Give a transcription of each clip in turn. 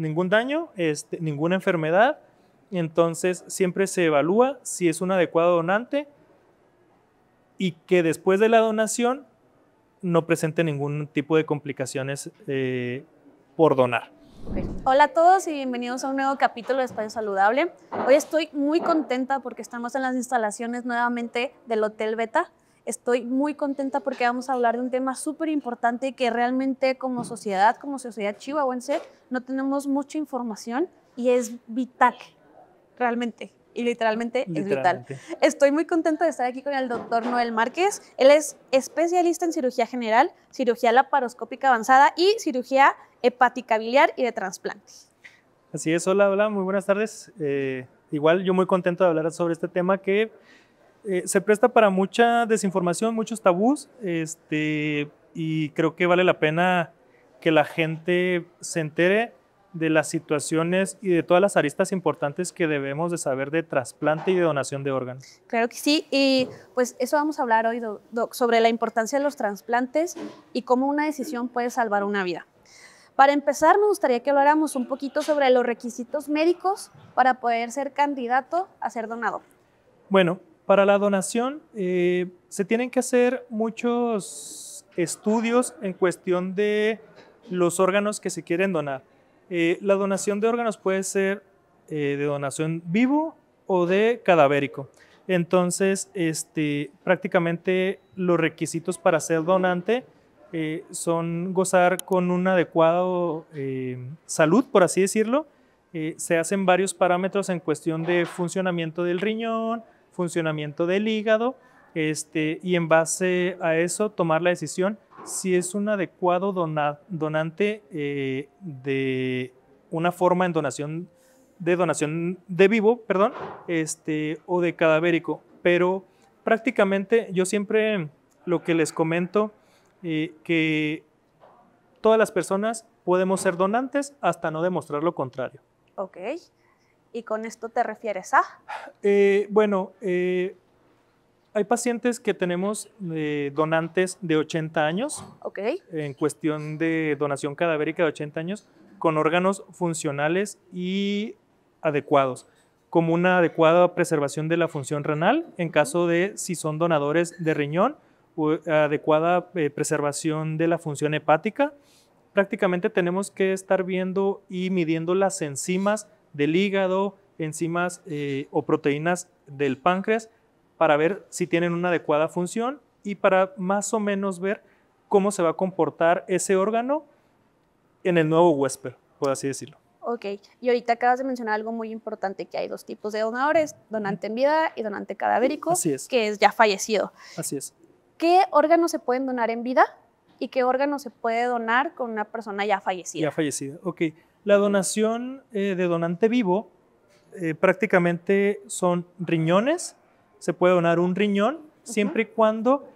ningún daño, ninguna enfermedad. Entonces siempre se evalúa si es un adecuado donante y que después de la donación no presente ningún tipo de complicaciones por donar. Okay. Hola a todos y bienvenidos a un nuevo capítulo de Espacio Saludable. Hoy estoy muy contenta porque estamos en las instalaciones nuevamente del Hotel Beta. Estoy muy contenta porque vamos a hablar de un tema súper importante que realmente como sociedad chihuahuense, no tenemos mucha información y es vital, realmente. Y literalmente es vital. Estoy muy contenta de estar aquí con el doctor Noel Márquez. Él es especialista en cirugía general, cirugía laparoscópica avanzada y cirugía hepática biliar y de trasplante. Así es, hola, muy buenas tardes. Igual yo muy contento de hablar sobre este tema que se presta para mucha desinformación, muchos tabús, y creo que vale la pena que la gente se entere de las situaciones y de todas las aristas importantes que debemos de saber de trasplante y de donación de órganos. Claro que sí, y pues eso vamos a hablar hoy, Doc, sobre la importancia de los trasplantes y cómo una decisión puede salvar una vida. Para empezar, me gustaría que habláramos un poquito sobre los requisitos médicos para poder ser candidato a ser donador. Bueno, para la donación se tienen que hacer muchos estudios en cuestión de los órganos que se quieren donar. La donación de órganos puede ser de donación vivo o de cadavérico. Entonces, prácticamente los requisitos para ser donante son gozar con un adecuado salud, por así decirlo. Se hacen varios parámetros en cuestión de funcionamiento del riñón, funcionamiento del hígado, y en base a eso tomar la decisión si es un adecuado donante de una forma en donación de vivo, perdón, o de cadavérico. Pero prácticamente yo siempre lo que les comento, que todas las personas podemos ser donantes hasta no demostrar lo contrario. Ok. ¿Y con esto te refieres a? Bueno, hay pacientes que tenemos donantes de 80 años, okay, en cuestión de donación cadavérica de 80 años, con órganos funcionales y adecuados, como una adecuada preservación de la función renal, en caso de si son donadores de riñón, o adecuada preservación de la función hepática. Prácticamente tenemos que estar viendo y midiendo las enzimas del hígado, enzimas o proteínas del páncreas, para ver si tienen una adecuada función y para más o menos ver cómo se va a comportar ese órgano en el nuevo huésped, por así decirlo. Ok, y ahorita acabas de mencionar algo muy importante, que hay dos tipos de donadores, donante en vida y donante cadavérico, Así es. Que es ya fallecido. Así es. ¿Qué órganos se pueden donar en vida y qué órganos se puede donar con una persona ya fallecida? Ya fallecida, ok. La donación de donante vivo prácticamente son riñones. Se puede donar un riñón siempre y cuando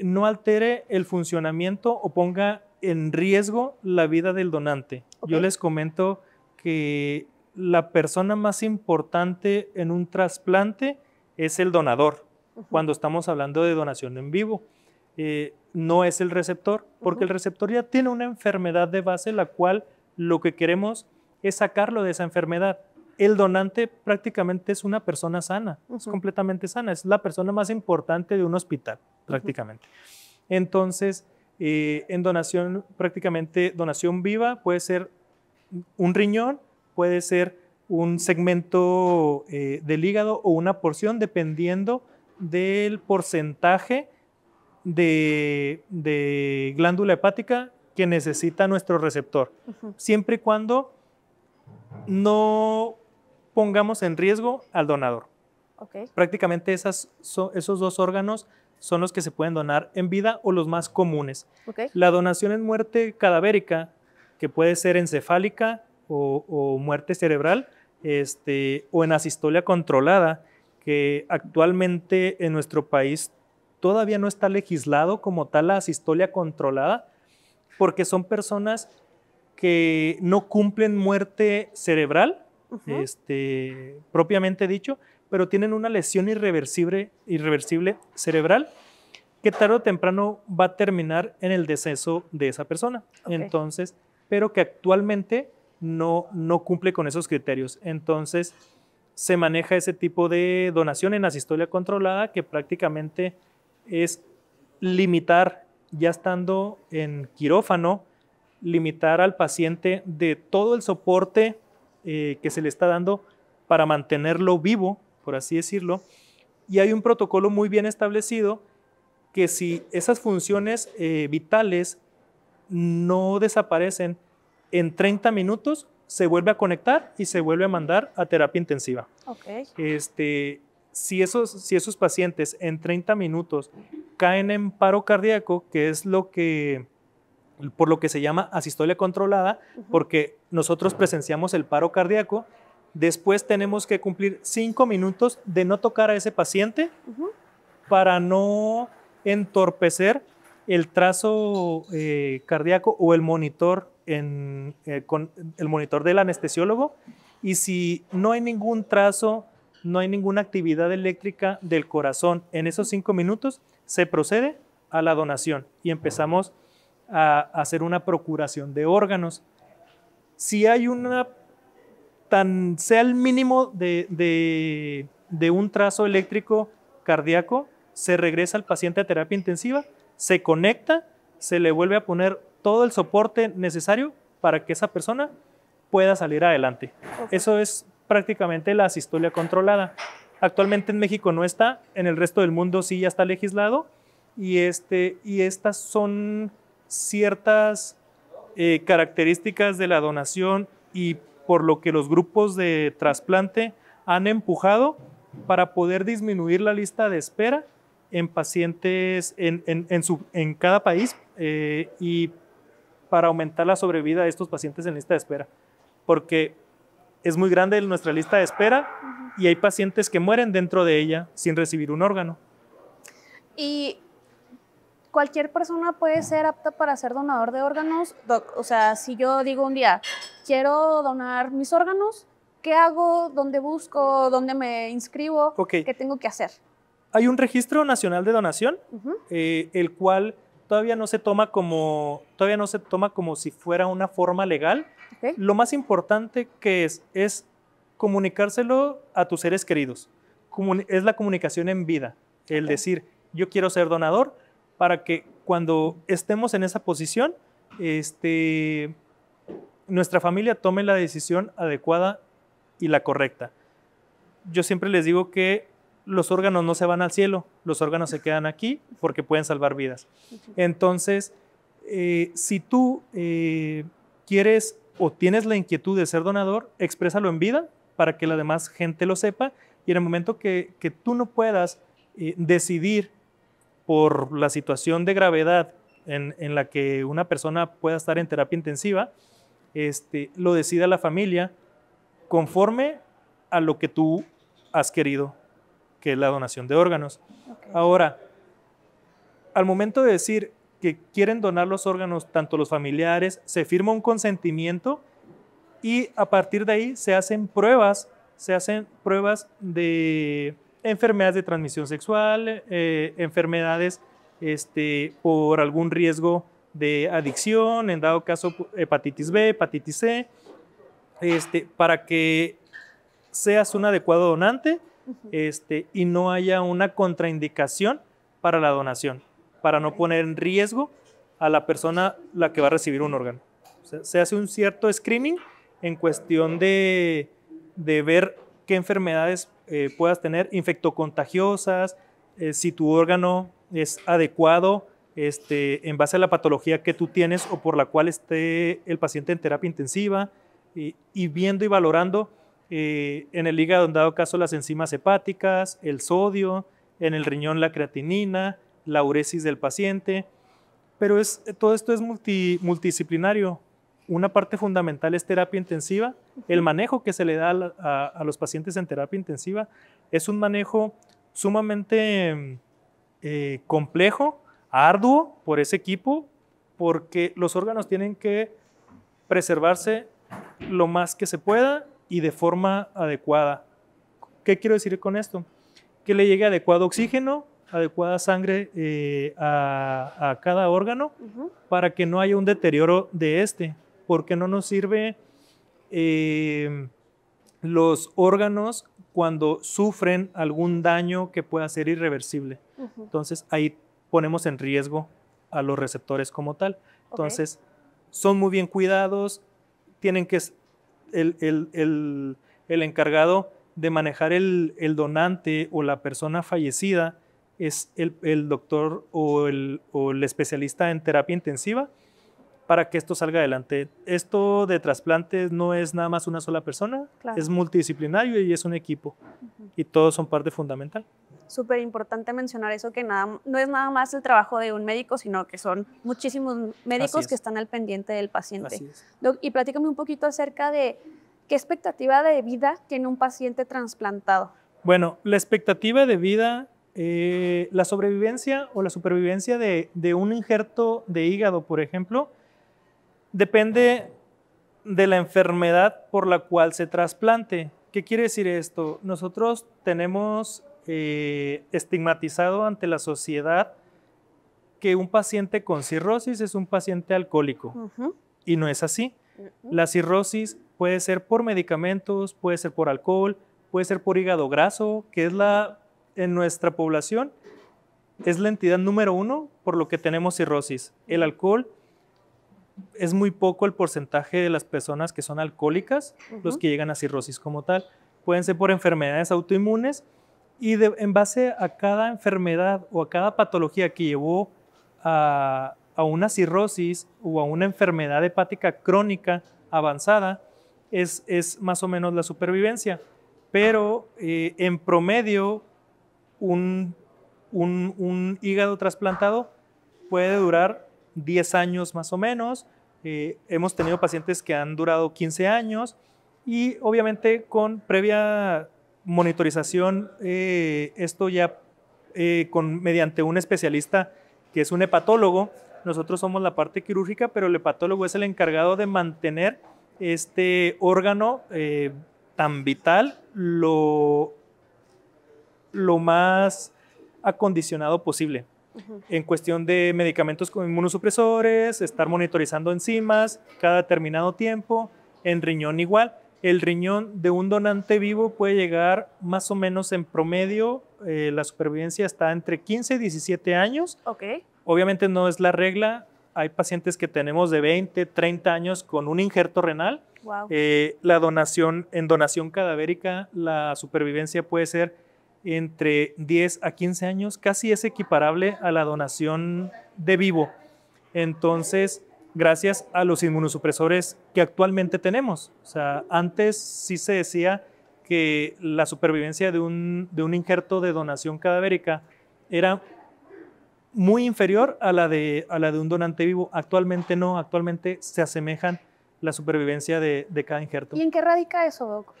no altere el funcionamiento o ponga en riesgo la vida del donante. Okay. Yo les comento que la persona más importante en un trasplante es el donador, cuando estamos hablando de donación en vivo. No es el receptor, porque el receptor ya tiene una enfermedad de base, la cual lo que queremos es sacarlo de esa enfermedad. El donante prácticamente es una persona sana, es completamente sana, es la persona más importante de un hospital, prácticamente. Entonces, en donación, prácticamente donación viva puede ser un riñón, puede ser un segmento del hígado o una porción, dependiendo del porcentaje de glándula hepática que necesita nuestro receptor, siempre y cuando no pongamos en riesgo al donador. Okay. Prácticamente esos dos órganos son los que se pueden donar en vida o los más comunes. Okay. La donación en muerte cadavérica, que puede ser encefálica o muerte cerebral, o en asistolia controlada, que actualmente en nuestro país todavía no está legislado como tal la asistolia controlada, porque son personas que no cumplen muerte cerebral, propiamente dicho, pero tienen una lesión irreversible cerebral que tarde o temprano va a terminar en el deceso de esa persona. Okay. Entonces, pero que actualmente no cumple con esos criterios. Entonces, se maneja ese tipo de donación en asistolia controlada, que prácticamente es limitar, ya estando en quirófano, limitar al paciente de todo el soporte que se le está dando para mantenerlo vivo, por así decirlo. Y hay un protocolo muy bien establecido que si esas funciones vitales no desaparecen en 30 minutos, se vuelve a conectar y se vuelve a mandar a terapia intensiva. Okay. Si esos pacientes en 30 minutos caen en paro cardíaco, que es por lo que se llama asistolia controlada, porque nosotros presenciamos el paro cardíaco, después tenemos que cumplir 5 minutos de no tocar a ese paciente para no entorpecer el trazo cardíaco o el monitor con el monitor del anestesiólogo. Y si no hay ningún trazo, no hay ninguna actividad eléctrica del corazón en esos 5 minutos, se procede a la donación y empezamos a hacer una procuración de órganos. Si hay sea el mínimo de un trazo eléctrico cardíaco, se regresa al paciente a terapia intensiva, se conecta, se le vuelve a poner todo el soporte necesario para que esa persona pueda salir adelante. Eso es prácticamente la asistolia controlada. Actualmente en México no está, en el resto del mundo sí ya está legislado, y estas son ciertas características de la donación y por lo que los grupos de trasplante han empujado para poder disminuir la lista de espera en pacientes en cada país y para aumentar la sobrevida de estos pacientes en lista de espera, porque es muy grande nuestra lista de espera y hay pacientes que mueren dentro de ella sin recibir un órgano. ¿Y cualquier persona puede ser apta para ser donador de órganos? O sea, si yo digo un día, quiero donar mis órganos, ¿qué hago? ¿Dónde busco? ¿Dónde me inscribo? Okay. ¿Qué tengo que hacer? Hay un registro nacional de donación, el cual todavía no se toma como si fuera una forma legal. Okay. Lo más importante que es comunicárselo a tus seres queridos. Es la comunicación en vida, el decir, yo quiero ser donador, para que cuando estemos en esa posición, nuestra familia tome la decisión adecuada y la correcta. Yo siempre les digo que los órganos no se van al cielo, los órganos se quedan aquí porque pueden salvar vidas. Entonces, si tú quieres o tienes la inquietud de ser donador, exprésalo en vida para que la demás gente lo sepa, y en el momento que tú no puedas decidir por la situación de gravedad en la que una persona pueda estar en terapia intensiva, lo decida la familia conforme a lo que tú has querido, que es la donación de órganos. Okay. Ahora, al momento de decir que quieren donar los órganos, tanto los familiares, se firma un consentimiento y a partir de ahí se hacen pruebas de enfermedades de transmisión sexual, enfermedades por algún riesgo de adicción, en dado caso hepatitis B, hepatitis C, para que seas un adecuado donante y no haya una contraindicación para la donación, para no poner en riesgo a la persona la que va a recibir un órgano. O sea, se hace un cierto screening en cuestión de ver qué enfermedades puedas tener, infectocontagiosas, si tu órgano es adecuado en base a la patología que tú tienes o por la cual esté el paciente en terapia intensiva, y viendo y valorando en el hígado, en dado caso, las enzimas hepáticas, el sodio, en el riñón la creatinina, la uresis del paciente, pero todo esto es multidisciplinario. Una parte fundamental es terapia intensiva. El manejo que se le da a los pacientes en terapia intensiva es un manejo sumamente complejo, arduo por ese equipo, porque los órganos tienen que preservarse lo más que se pueda y de forma adecuada. ¿Qué quiero decir con esto? Que le llegue adecuado oxígeno, adecuada sangre a cada órgano, para que no haya un deterioro de porque no nos sirve los órganos cuando sufren algún daño que pueda ser irreversible. Entonces ahí ponemos en riesgo a los receptores como tal. Entonces son muy bien cuidados, tienen que el encargado de manejar el donante o la persona fallecida es el doctor o el especialista en terapia intensiva para que esto salga adelante. Esto de trasplantes no es nada más una sola persona, es multidisciplinario y es un equipo y todos son parte fundamental. Súper importante mencionar eso, que no es nada más el trabajo de un médico, sino que son muchísimos médicos que están al pendiente del paciente. Así es. Doc, y platícame un poquito acerca de qué expectativa de vida tiene un paciente trasplantado. Bueno, la expectativa de vida, la sobrevivencia o la supervivencia de un injerto de hígado, por ejemplo, depende de la enfermedad por la cual se trasplante. ¿Qué quiere decir esto? Nosotros tenemos estigmatizado ante la sociedad que un paciente con cirrosis es un paciente alcohólico y no es así. La cirrosis puede ser por medicamentos, puede ser por alcohol, puede ser por hígado graso, que es en nuestra población es la entidad número 1 por lo que tenemos cirrosis. El alcohol es muy poco el porcentaje de las personas que son alcohólicas, los que llegan a cirrosis como tal. Pueden ser por enfermedades autoinmunes y en base a cada enfermedad o a cada patología que llevó a una cirrosis o a una enfermedad hepática crónica avanzada, es más o menos la supervivencia. Pero en promedio, un hígado trasplantado puede durar 10 años más o menos. Hemos tenido pacientes que han durado 15 años y obviamente con previa monitorización, esto ya mediante un especialista que es un hepatólogo. Nosotros somos la parte quirúrgica, pero el hepatólogo es el encargado de mantener este órgano tan vital lo más acondicionado posible. En cuestión de medicamentos con inmunosupresores, estar monitorizando enzimas cada determinado tiempo, en riñón igual. El riñón de un donante vivo puede llegar más o menos en promedio, la supervivencia está entre 15 y 17 años. Obviamente no es la regla, hay pacientes que tenemos de 20, 30 años con un injerto renal. En donación cadavérica, la supervivencia puede ser entre 10 a 15 años, casi es equiparable a la donación de vivo. Entonces, gracias a los inmunosupresores que actualmente tenemos. O sea, antes sí se decía que la supervivencia de un injerto de donación cadavérica era muy inferior a la de un donante vivo. Actualmente no, actualmente se asemejan la supervivencia de cada injerto. ¿Y en qué radica eso, Doc?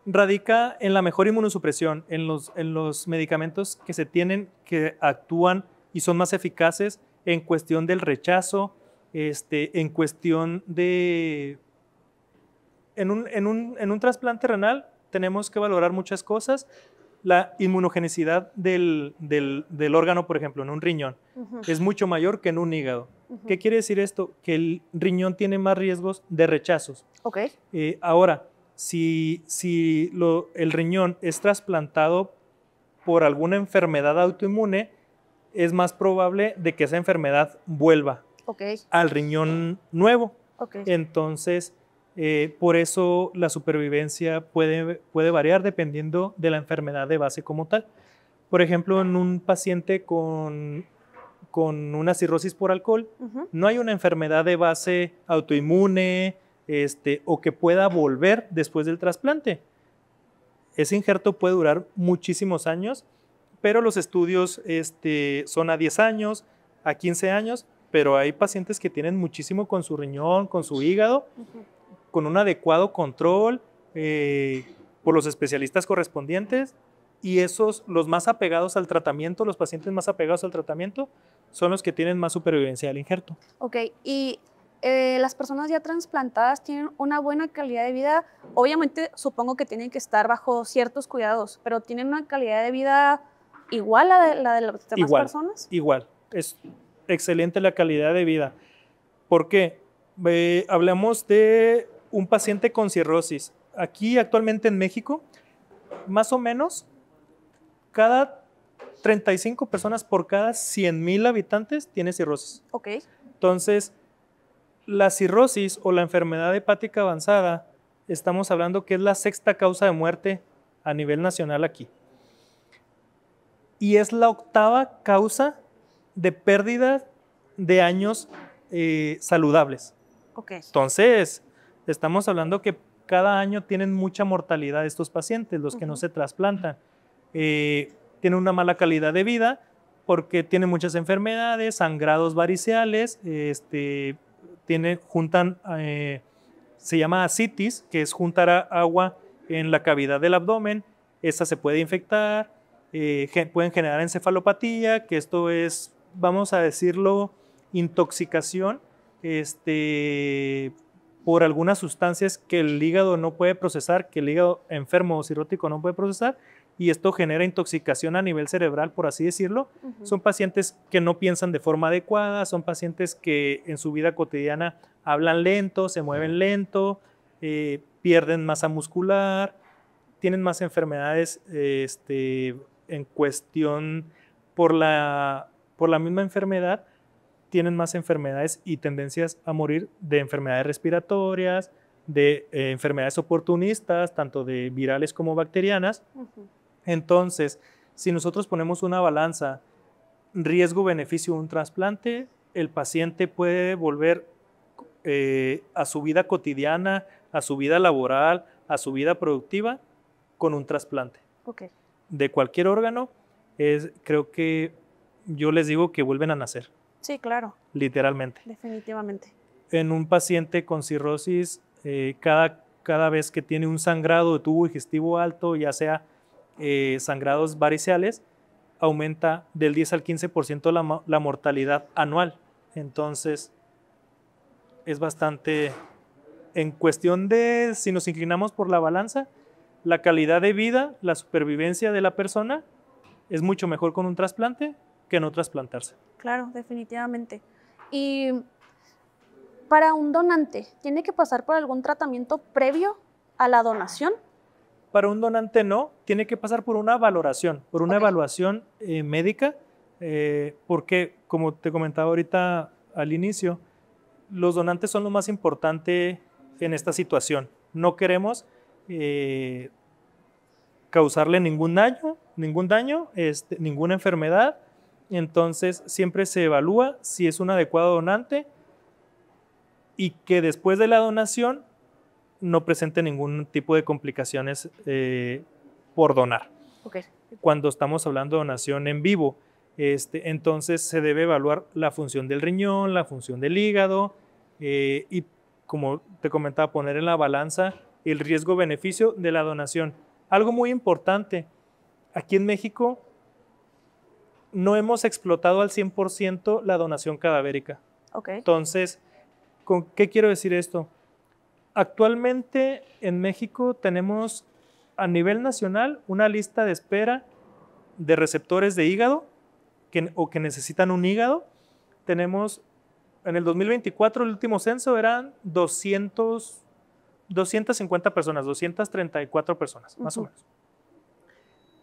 Radica en la mejor inmunosupresión, en los medicamentos que se tienen, que actúan y son más eficaces en cuestión del rechazo, en cuestión de... En un trasplante renal tenemos que valorar muchas cosas. La inmunogenicidad del órgano, por ejemplo, en un riñón, es mucho mayor que en un hígado. ¿Qué quiere decir esto? Que el riñón tiene más riesgos de rechazos. Ahora, si el riñón es trasplantado por alguna enfermedad autoinmune, es más probable de que esa enfermedad vuelva al riñón nuevo. Entonces, por eso la supervivencia puede variar dependiendo de la enfermedad de base como tal. Por ejemplo, en un paciente con una cirrosis por alcohol, no hay una enfermedad de base autoinmune, o que pueda volver después del trasplante. Ese injerto puede durar muchísimos años, pero los estudios son a 10 años, a 15 años, pero hay pacientes que tienen muchísimo con su riñón, con su hígado, con un adecuado control por los especialistas correspondientes, y los más apegados al tratamiento, los pacientes más apegados al tratamiento, son los que tienen más supervivencia del injerto. Y las personas ya trasplantadas tienen una buena calidad de vida. Obviamente, supongo que tienen que estar bajo ciertos cuidados, pero ¿tienen una calidad de vida igual a la de las demás personas? Igual. Es excelente la calidad de vida. ¿Por qué? Hablamos de un paciente con cirrosis. Aquí actualmente en México, más o menos, cada 35 personas por cada 100,000 habitantes tiene cirrosis. Ok. Entonces, la cirrosis o la enfermedad hepática avanzada, estamos hablando que es la sexta causa de muerte a nivel nacional aquí. Y es la octava causa de pérdida de años saludables. Ok. Entonces, estamos hablando que cada año tienen mucha mortalidad estos pacientes, los que no se trasplantan. Tienen una mala calidad de vida porque tienen muchas enfermedades, sangrados variceales, juntan, se llama ascitis, que es juntar agua en la cavidad del abdomen. Esta se puede infectar, pueden generar encefalopatía, que esto es, vamos a decirlo, intoxicación por algunas sustancias que el hígado no puede procesar, que el hígado enfermo o cirrótico no puede procesar, y esto genera intoxicación a nivel cerebral, por así decirlo. Son pacientes que no piensan de forma adecuada, son pacientes que en su vida cotidiana hablan lento, se mueven lento, pierden masa muscular, tienen más enfermedades en cuestión por la misma enfermedad, tienen más enfermedades y tendencias a morir de enfermedades respiratorias, de enfermedades oportunistas, tanto de virales como bacterianas. Entonces, si nosotros ponemos una balanza riesgo-beneficio de un trasplante, el paciente puede volver a su vida cotidiana, a su vida laboral, a su vida productiva con un trasplante. Okay. De cualquier órgano, creo que yo les digo que vuelven a nacer. Sí, claro. Literalmente. Definitivamente. En un paciente con cirrosis, cada vez que tiene un sangrado de tubo digestivo alto, ya sea sangrados variceales, aumenta del 10 al 15% la mortalidad anual. Entonces, es bastante, en cuestión de, si nos inclinamos por la balanza, la calidad de vida, la supervivencia de la persona es mucho mejor con un trasplante que no trasplantarse. Claro, definitivamente. Y para un donante, ¿tiene que pasar por algún tratamiento previo a la donación? Para un donante no, tiene que pasar por una valoración, por una evaluación médica, porque como te comentaba ahorita al inicio, los donantes son lo más importante en esta situación. No queremos causarle ningún daño, ninguna enfermedad. Entonces siempre se evalúa si es un adecuado donante y que después de la donación no presente ningún tipo de complicaciones por donar. Okay. Cuando estamos hablando de donación en vivo, entonces se debe evaluar la función del riñón, la función del hígado y, como te comentaba, poner en la balanza el riesgo-beneficio de la donación. Algo muy importante, aquí en México no hemos explotado al 100% la donación cadavérica. Okay. Entonces, ¿con qué quiero decir esto? Actualmente en México tenemos a nivel nacional una lista de espera de receptores de hígado o que necesitan un hígado. Tenemos, en el 2024, el último censo eran 250 personas, 234 personas, más o menos.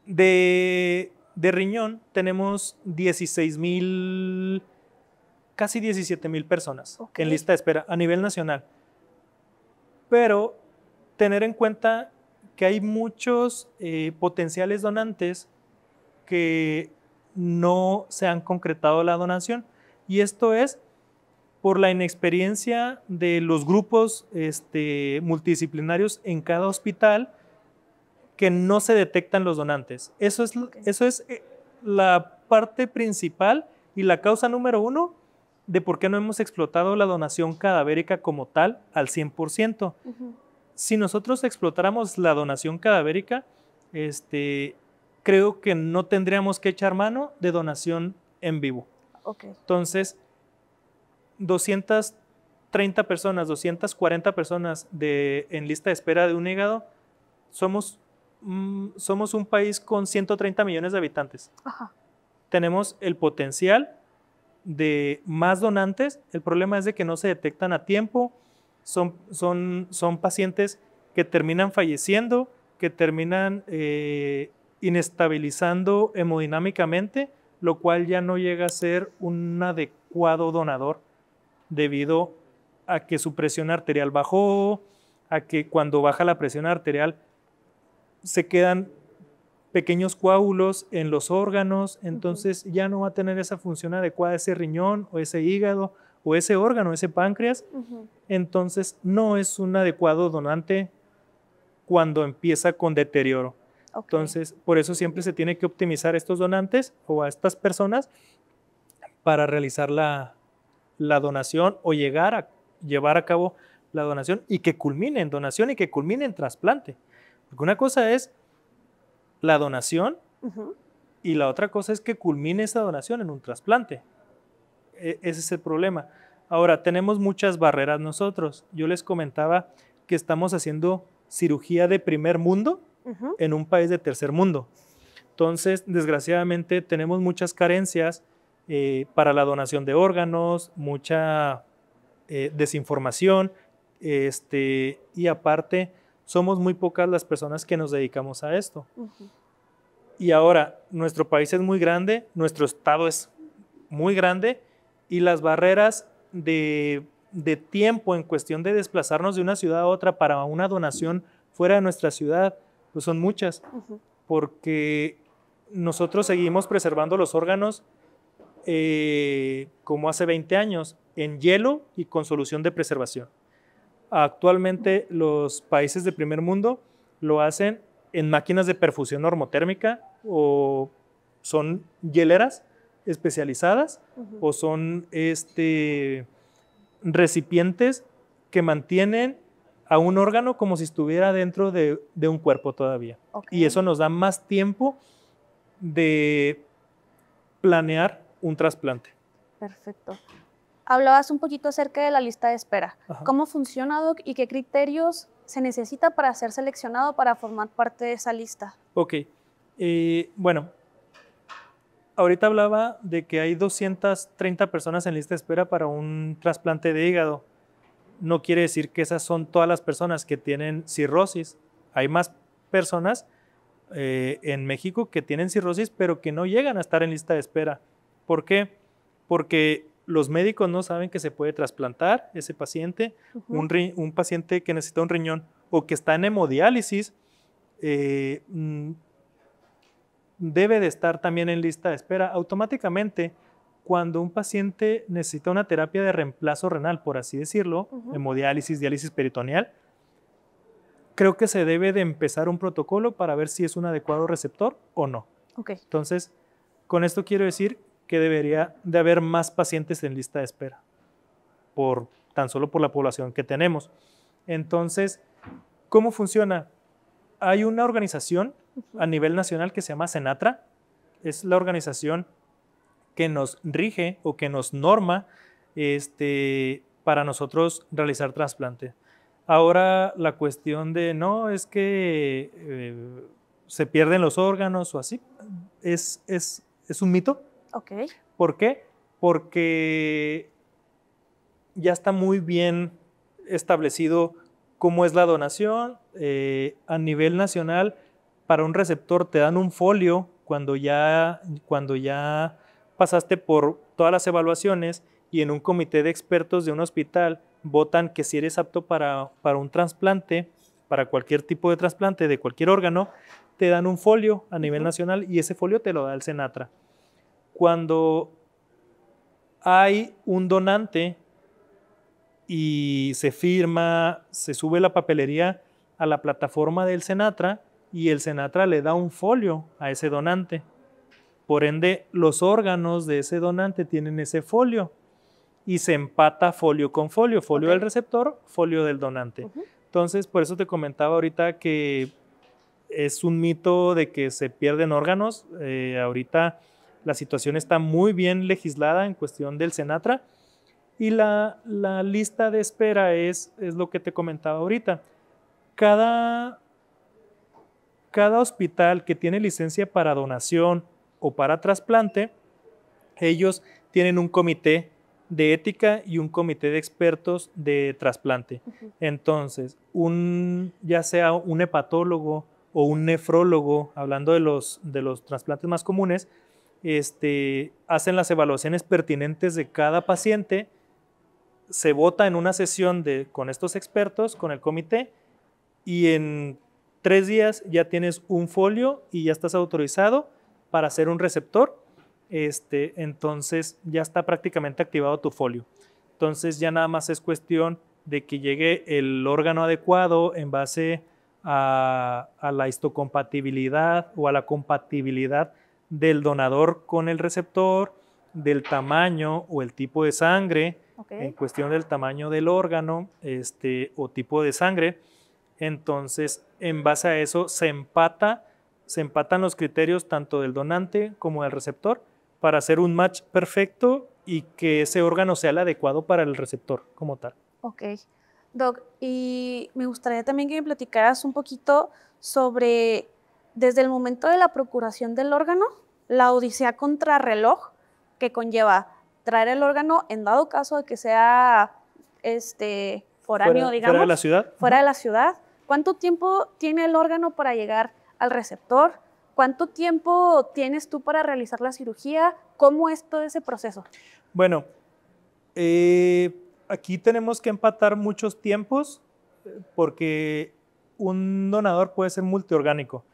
De riñón tenemos 16,000, casi 17,000 personas en lista de espera a nivel nacional. Pero tener en cuenta que hay muchos potenciales donantes que no se han concretado la donación, y esto es por la inexperiencia de los grupos multidisciplinarios en cada hospital, que no se detectan los donantes. Eso es la parte principal y la causa número uno de por qué no hemos explotado la donación cadavérica como tal al 100%. Si nosotros explotáramos la donación cadavérica, creo que no tendríamos que echar mano de donación en vivo. Entonces, 230 personas, 240 personas en lista de espera de un hígado, somos un país con 130 millones de habitantes. Ajá. Tenemos el potencial de más donantes. El problema es de que no se detectan a tiempo. son pacientes que terminan falleciendo, que terminan inestabilizando hemodinámicamente, lo cual ya no llega a ser un adecuado donador debido a que su presión arterial bajó, a que cuando baja la presión arterial se quedan pequeños coágulos en los órganos, entonces ya no va a tener esa función adecuada ese riñón o ese hígado o ese órgano, ese páncreas, entonces no es un adecuado donante cuando empieza con deterioro. Entonces, por eso siempre se tiene que optimizar estos donantes o a estas personas para realizar la donación o llevar a cabo la donación y que culmine en donación y que culmine en trasplante. Porque una cosa es la donación y la otra cosa es que culmine esa donación en un trasplante. Ese es el problema. Ahora, tenemos muchas barreras nosotros. Yo les comentaba que estamos haciendo cirugía de primer mundo en un país de tercer mundo. Entonces, desgraciadamente, tenemos muchas carencias para la donación de órganos, mucha desinformación, y aparte, somos muy pocas las personas que nos dedicamos a esto. Y ahora, nuestro país es muy grande, nuestro estado es muy grande y las barreras de tiempo en cuestión de desplazarnos de una ciudad a otra para una donación fuera de nuestra ciudad, pues son muchas, porque nosotros seguimos preservando los órganos como hace 20 años, en hielo y con solución de preservación. Actualmente los países de primer mundo lo hacen en máquinas de perfusión normotérmica o son hieleras especializadas o son recipientes que mantienen a un órgano como si estuviera dentro de un cuerpo todavía. Y eso nos da más tiempo de planear un trasplante. Perfecto. Hablabas un poquito acerca de la lista de espera. ¿Cómo funciona, Doc, y qué criterios se necesita para ser seleccionado para formar parte de esa lista? Ok. Bueno, ahorita hablaba de que hay 230 personas en lista de espera para un trasplante de hígado. No quiere decir que esas son todas las personas que tienen cirrosis. Hay más personas en México que tienen cirrosis, pero que no llegan a estar en lista de espera. ¿Por qué? Porque los médicos no saben que se puede trasplantar ese paciente, un paciente que necesita un riñón o que está en hemodiálisis, debe de estar también en lista de espera. Automáticamente, cuando un paciente necesita una terapia de reemplazo renal, por así decirlo, hemodiálisis, diálisis peritoneal, creo que se debe de empezar un protocolo para ver si es un adecuado receptor o no. Entonces, con esto quiero decir que debería de haber más pacientes en lista de espera, tan solo por la población que tenemos. Entonces, ¿cómo funciona? Hay una organización a nivel nacional que se llama Senatra, es la organización que nos rige o que nos norma para nosotros realizar trasplante. Ahora la cuestión de no, es que se pierden los órganos o así, es un mito. ¿Por qué? Porque ya está muy bien establecido cómo es la donación. A nivel nacional, para un receptor te dan un folio cuando ya pasaste por todas las evaluaciones y en un comité de expertos de un hospital votan que si eres apto para un trasplante, para cualquier tipo de trasplante de cualquier órgano, te dan un folio a nivel nacional y ese folio te lo da el Senatra. Cuando hay un donante y se firma, se sube la papelería a la plataforma del Senatra y el Senatra le da un folio a ese donante. Por ende, los órganos de ese donante tienen ese folio y se empata folio con folio, folio del receptor, folio del donante. Entonces, por eso te comentaba ahorita que es un mito de que se pierden órganos. Ahorita la situación está muy bien legislada en cuestión del Senatra y la lista de espera es lo que te comentaba ahorita. Cada hospital que tiene licencia para donación o para trasplante, ellos tienen un comité de ética y un comité de expertos de trasplante. Entonces, ya sea un hepatólogo o un nefrólogo, hablando de los trasplantes más comunes, hacen las evaluaciones pertinentes de cada paciente, se vota en una sesión con estos expertos, con el comité, y en 3 días ya tienes un folio y ya estás autorizado para hacer un receptor. Entonces ya está prácticamente activado tu folio. Entonces ya nada más es cuestión de que llegue el órgano adecuado en base a la histocompatibilidad o a la compatibilidad del donador con el receptor, del tamaño o el tipo de sangre, en cuestión del tamaño del órgano o tipo de sangre. Entonces, en base a eso se empatan los criterios tanto del donante como del receptor para hacer un match perfecto y que ese órgano sea el adecuado para el receptor como tal. Ok. Doc, y me gustaría también que me platicaras un poquito sobre, desde el momento de la procuración del órgano, la odisea contrarreloj que conlleva traer el órgano en dado caso de que sea foráneo, digamos. Fuera de la ciudad. Fuera de la ciudad. ¿Cuánto tiempo tiene el órgano para llegar al receptor? ¿Cuánto tiempo tienes tú para realizar la cirugía? ¿Cómo es todo ese proceso? Bueno, aquí tenemos que empatar muchos tiempos porque un donador puede ser multiorgánico.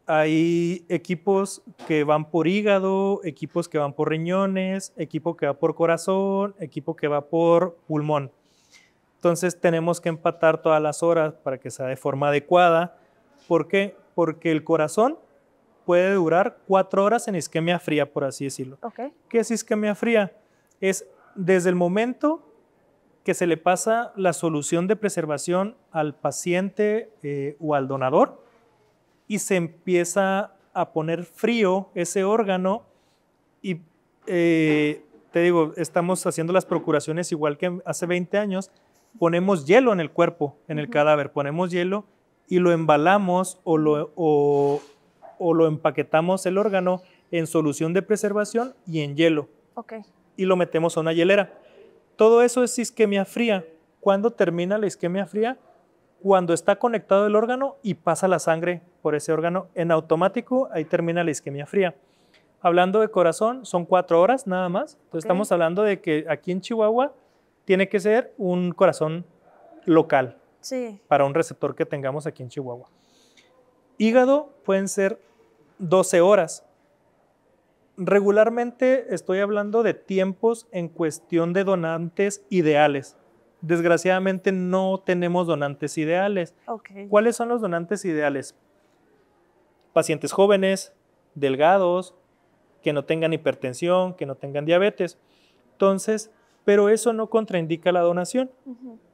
Hay equipos que van por hígado, equipos que van por riñones, equipo que va por corazón, equipo que va por pulmón. Entonces tenemos que empatar todas las horas para que sea de forma adecuada. ¿Por qué? Porque el corazón puede durar 4 horas en isquemia fría, por así decirlo. Okay. ¿Qué es isquemia fría? Es desde el momento que se le pasa la solución de preservación al paciente o al donador y se empieza a poner frío ese órgano y te digo, estamos haciendo las procuraciones igual que hace 20 años, ponemos hielo en el cuerpo, en el cadáver, ponemos hielo y lo embalamos o lo empaquetamos el órgano en solución de preservación y en hielo. Okay. Y lo metemos a una hielera. Todo eso es isquemia fría. ¿Cuándo termina la isquemia fría? Cuando está conectado el órgano y pasa la sangre por ese órgano en automático, ahí termina la isquemia fría. Hablando de corazón, son 4 horas nada más. Entonces estamos hablando de que aquí en Chihuahua tiene que ser un corazón local para un receptor que tengamos aquí en Chihuahua. Hígado pueden ser 12 horas. Regularmente estoy hablando de tiempos en cuestión de donantes ideales. Desgraciadamente no tenemos donantes ideales. Okay. ¿Cuáles son los donantes ideales? Pacientes jóvenes, delgados, que no tengan hipertensión, que no tengan diabetes. Entonces, pero eso no contraindica la donación.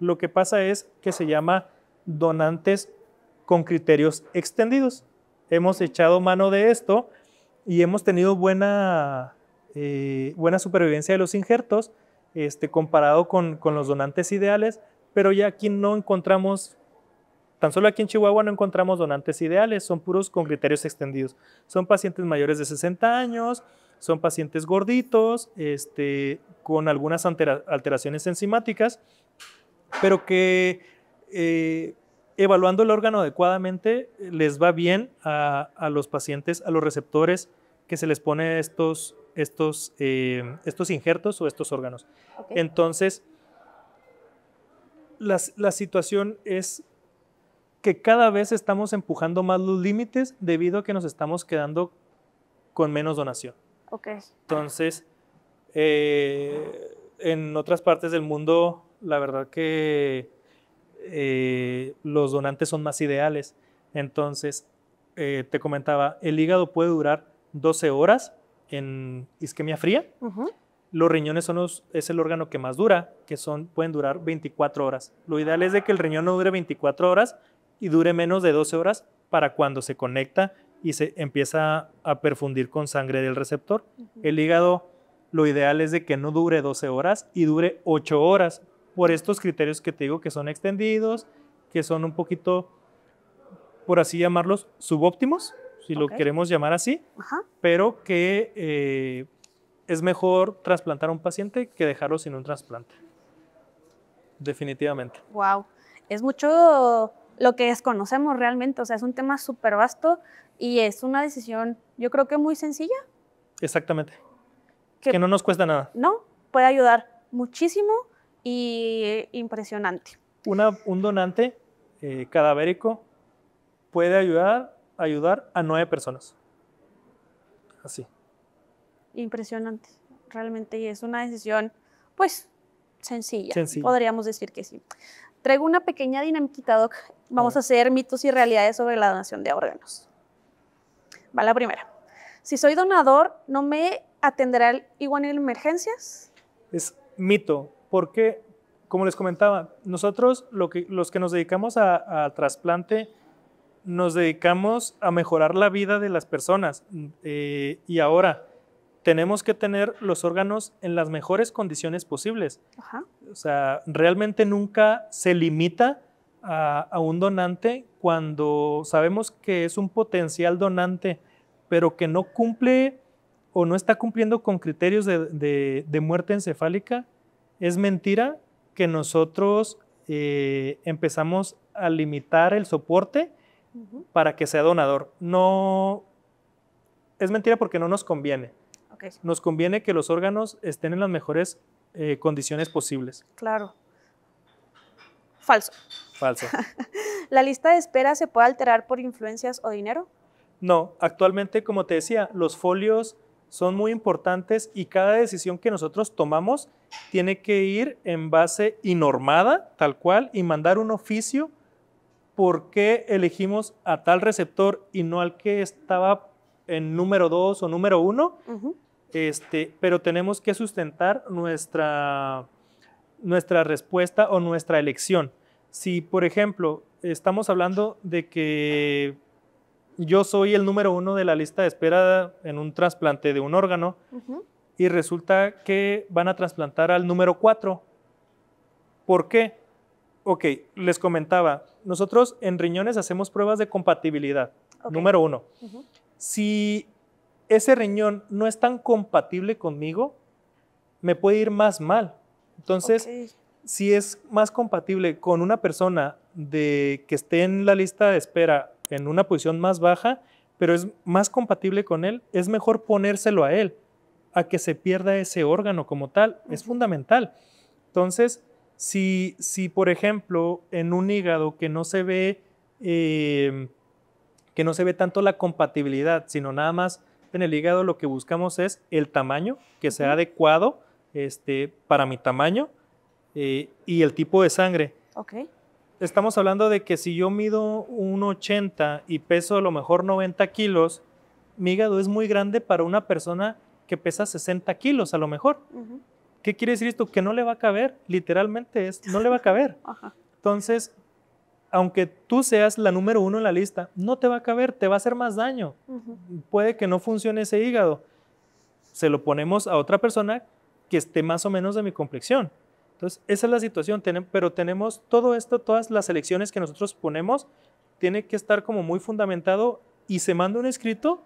Lo que pasa es que se llama donantes con criterios extendidos. Hemos echado mano de esto y hemos tenido buena supervivencia de los injertos comparado con los donantes ideales, pero ya aquí no encontramos, tan solo aquí en Chihuahua no encontramos donantes ideales, son puros con criterios extendidos. Son pacientes mayores de 60 años, son pacientes gorditos, con algunas alteraciones enzimáticas, pero que evaluando el órgano adecuadamente les va bien a los pacientes, a los receptores que se les pone estos injertos o estos órganos. Okay. Entonces, la situación es que cada vez estamos empujando más los límites debido a que nos estamos quedando con menos donación. Okay. Entonces, en otras partes del mundo, la verdad que los donantes son más ideales. Entonces, te comentaba, el hígado puede durar 12 horas en isquemia fría. Los riñones es el órgano que más dura, pueden durar 24 horas. Lo ideal es de que el riñón no dure 24 horas y dure menos de 12 horas para cuando se conecta y se empieza a perfundir con sangre del receptor. El hígado, lo ideal es de que no dure 12 horas y dure 8 horas por estos criterios que te digo que son extendidos, que son un poquito, por así llamarlos, subóptimos, si lo queremos llamar así, pero que es mejor trasplantar a un paciente que dejarlo sin un trasplante. Definitivamente. Wow, es mucho lo que desconocemos realmente, o sea, es un tema súper vasto y es una decisión, yo creo que muy sencilla. Exactamente. Que no nos cuesta nada. No, puede ayudar muchísimo y impresionante. Un donante cadavérico puede ayudar a 9 personas. Así. Impresionante, realmente, y es una decisión, pues, sencilla. Sencilla. Podríamos decir que sí. Traigo una pequeña dinamita, Doc. Vamos a hacer mitos y realidades sobre la donación de órganos. Va la primera. Si soy donador, ¿no me atenderá igual en emergencias? Es mito, porque, como les comentaba, nosotros los que nos dedicamos a trasplante, nos dedicamos a mejorar la vida de las personas y ahora tenemos que tener los órganos en las mejores condiciones posibles. Ajá. O sea, realmente nunca se limita a un donante cuando sabemos que es un potencial donante, pero que no cumple o no está cumpliendo con criterios de muerte encefálica. Es mentira que nosotros empezamos a limitar el soporte para que sea donador. No, es mentira porque no nos conviene. Okay. Nos conviene que los órganos estén en las mejores condiciones posibles. Claro. Falso. Falso. ¿La lista de espera se puede alterar por influencias o dinero? No, actualmente, como te decía, los folios son muy importantes y cada decisión que nosotros tomamos tiene que ir en base y normada, tal cual, y mandar un oficio por qué elegimos a tal receptor y no al que estaba en número 2 o número 1, pero tenemos que sustentar nuestra respuesta o nuestra elección. Si, por ejemplo, estamos hablando de que yo soy el número 1 de la lista de espera en un trasplante de un órgano y resulta que van a trasplantar al número 4. ¿Por qué? Ok, les comentaba, nosotros en riñones hacemos pruebas de compatibilidad, número 1. Si ese riñón no es tan compatible conmigo, me puede ir más mal. Entonces, si es más compatible con una persona que esté en la lista de espera en una posición más baja, pero es más compatible con él, es mejor ponérselo a él, a que se pierda ese órgano como tal. Es fundamental. Entonces, si por ejemplo, en un hígado que no se ve tanto la compatibilidad, sino nada más en el hígado lo que buscamos es el tamaño, que sea adecuado para mi tamaño y el tipo de sangre. Estamos hablando de que si yo mido 1,80 y peso a lo mejor 90 kilos, mi hígado es muy grande para una persona que pesa 60 kilos a lo mejor. ¿Qué quiere decir esto? Que no le va a caber, literalmente no le va a caber. Entonces, aunque tú seas la número 1 en la lista, no te va a caber, te va a hacer más daño. Puede que no funcione ese hígado. Se lo ponemos a otra persona que esté más o menos de mi complexión. Entonces, esa es la situación, pero tenemos todo esto, todas las elecciones que nosotros ponemos, tiene que estar como muy fundamentado y se manda un escrito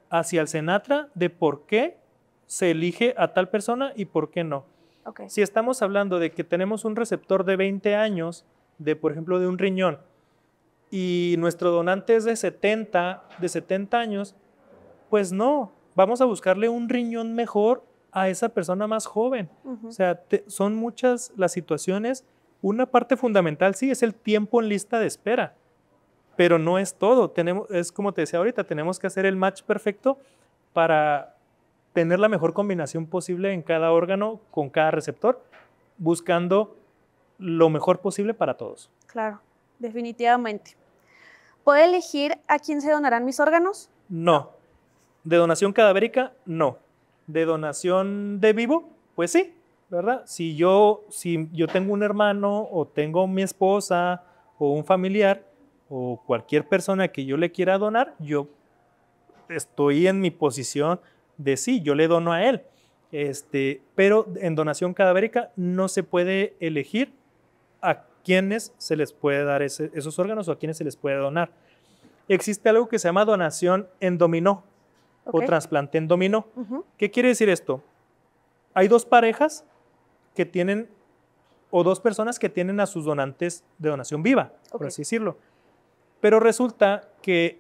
hacia el Senatra de por qué se elige a tal persona y por qué no. Si estamos hablando de que tenemos un receptor de 20 años, por ejemplo, de un riñón, y nuestro donante es de 70 años, pues no, vamos a buscarle un riñón mejor a esa persona más joven. O sea, son muchas las situaciones. Una parte fundamental, sí, es el tiempo en lista de espera, pero no es todo. Es como te decía ahorita, tenemos que hacer el match perfecto para tener la mejor combinación posible en cada órgano con cada receptor, buscando lo mejor posible para todos. Claro, definitivamente. ¿Puedo elegir a quién se donarán mis órganos? No. ¿De donación cadavérica? No. ¿De donación de vivo? Pues sí, ¿verdad? Si yo tengo un hermano o tengo mi esposa o un familiar o cualquier persona que yo le quiera donar, yo estoy en mi posición de sí, yo le dono a él. Pero en donación cadavérica no se puede elegir a quiénes se les puede dar esos órganos o a quiénes se les puede donar. Existe algo que se llama donación en dominó o trasplante en dominó. ¿Qué quiere decir esto? hay dos parejas que tienen, o dos personas que tienen a sus donantes de donación viva, por así decirlo. Pero resulta que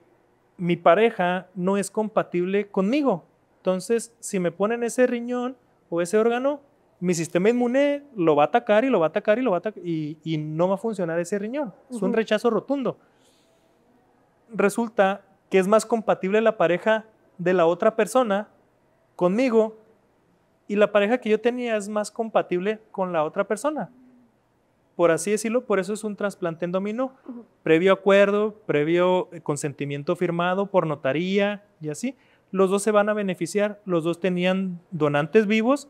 mi pareja no es compatible conmigo. Entonces, si me ponen ese riñón o ese órgano, mi sistema inmune lo va a atacar y lo va a atacar y lo va a atacar y no va a funcionar ese riñón. Es un rechazo rotundo. Resulta que es más compatible la pareja de la otra persona conmigo y la pareja que yo tenía es más compatible con la otra persona. Por así decirlo, por eso es un trasplante en dominó, previo acuerdo, previo consentimiento firmado por notaría y así. Los dos se van a beneficiar, los dos tenían donantes vivos.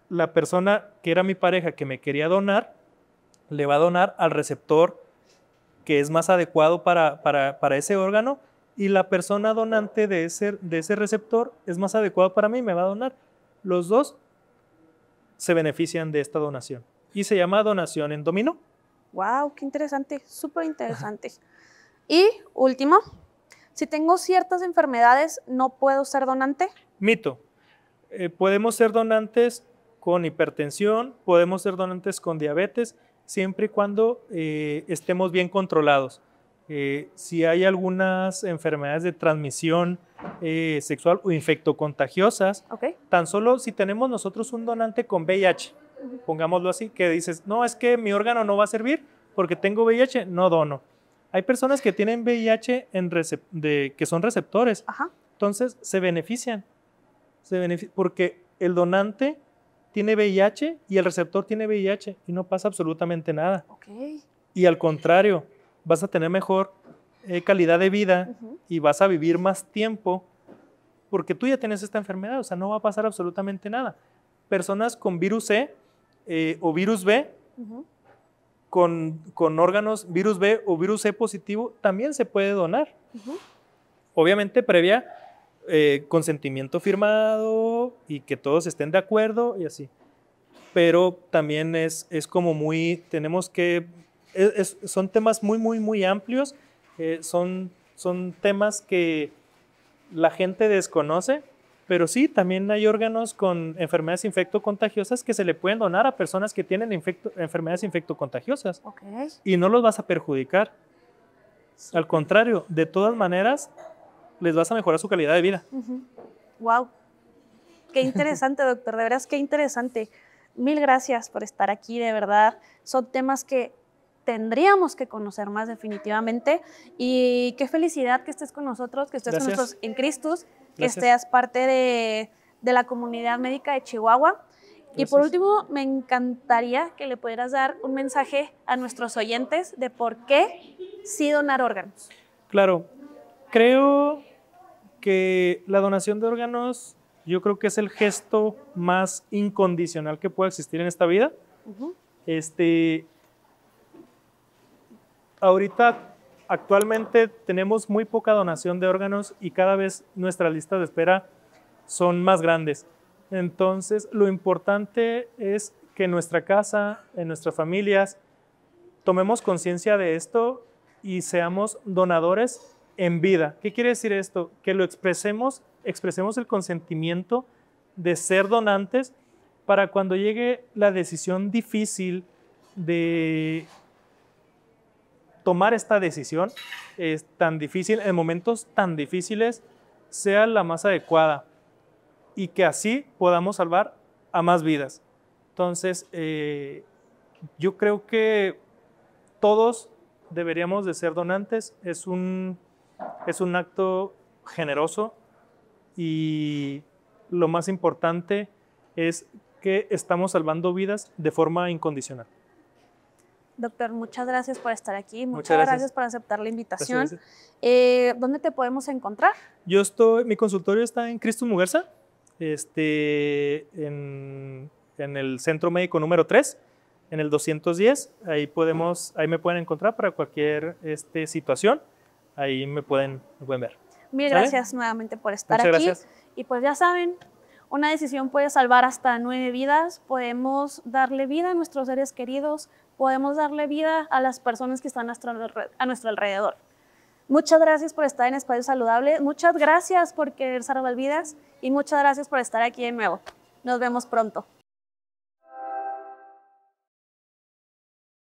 La persona que era mi pareja que me quería donar, le va a donar al receptor que es más adecuado para ese órgano y la persona donante de ese receptor es más adecuado para mí, me va a donar. Los dos se benefician de esta donación y se llama donación en dominó. ¡Wow! ¡Qué interesante! Súper interesante. Y último, si tengo ciertas enfermedades, ¿no puedo ser donante? Mito. Podemos ser donantes con hipertensión, podemos ser donantes con diabetes, siempre y cuando estemos bien controlados. Si hay algunas enfermedades de transmisión sexual o infectocontagiosas, tan solo si tenemos nosotros un donante con VIH, pongámoslo así, que dices, no, es que mi órgano no va a servir porque tengo VIH, no dono. Hay personas que tienen VIH que son receptores, entonces se benefician porque el donante tiene VIH y el receptor tiene VIH y no pasa absolutamente nada. Y al contrario, vas a tener mejor calidad de vida y vas a vivir más tiempo porque tú ya tienes esta enfermedad, o sea, no va a pasar absolutamente nada. Personas con virus C o virus B, con órganos virus B o virus C positivo, también se puede donar. Obviamente previa consentimiento firmado y que todos estén de acuerdo y así. Pero también es como muy, tenemos que, son temas muy amplios, son temas que la gente desconoce, pero sí, también hay órganos con enfermedades infectocontagiosas que se le pueden donar a personas que tienen enfermedades infectocontagiosas y no los vas a perjudicar. Al contrario, de todas maneras, les vas a mejorar su calidad de vida. ¡Wow! Qué interesante, doctor, de veras qué interesante. Mil gracias por estar aquí, de verdad. Son temas que tendríamos que conocer más definitivamente y qué felicidad que estés con nosotros, que estés con nosotros en Cristus, que estés parte de la comunidad médica de Chihuahua. Y por último, me encantaría que le pudieras dar un mensaje a nuestros oyentes de por qué sí donar órganos. Claro, creo que la donación de órganos, yo creo que es el gesto más incondicional que puede existir en esta vida. Ahorita, actualmente, tenemos muy poca donación de órganos y cada vez nuestras listas de espera son más grandes. Entonces, lo importante es que en nuestra casa, en nuestras familias, tomemos conciencia de esto y seamos donadores en vida. ¿Qué quiere decir esto? Que lo expresemos el consentimiento de ser donantes para cuando llegue la decisión difícil de tomar esta decisión, es tan difícil, en momentos tan difíciles, sea la más adecuada y que así podamos salvar a más vidas. Entonces, yo creo que todos deberíamos de ser donantes. Es un acto generoso y lo más importante es que estamos salvando vidas de forma incondicional. Doctor, muchas gracias por estar aquí, muchas gracias por aceptar la invitación. ¿Dónde te podemos encontrar? Mi consultorio está en Cristus Muguerza, en el Centro Médico número 3, en el 210. Ahí me pueden encontrar para cualquier situación. Ahí me pueden ver. Mil gracias nuevamente por estar aquí. Gracias. Y pues ya saben, una decisión puede salvar hasta 9 vidas. Podemos darle vida a nuestros seres queridos, podemos darle vida a las personas que están a nuestro alrededor. Muchas gracias por estar en Espacio Saludable, muchas gracias por querer salvar vidas y muchas gracias por estar aquí de nuevo. Nos vemos pronto.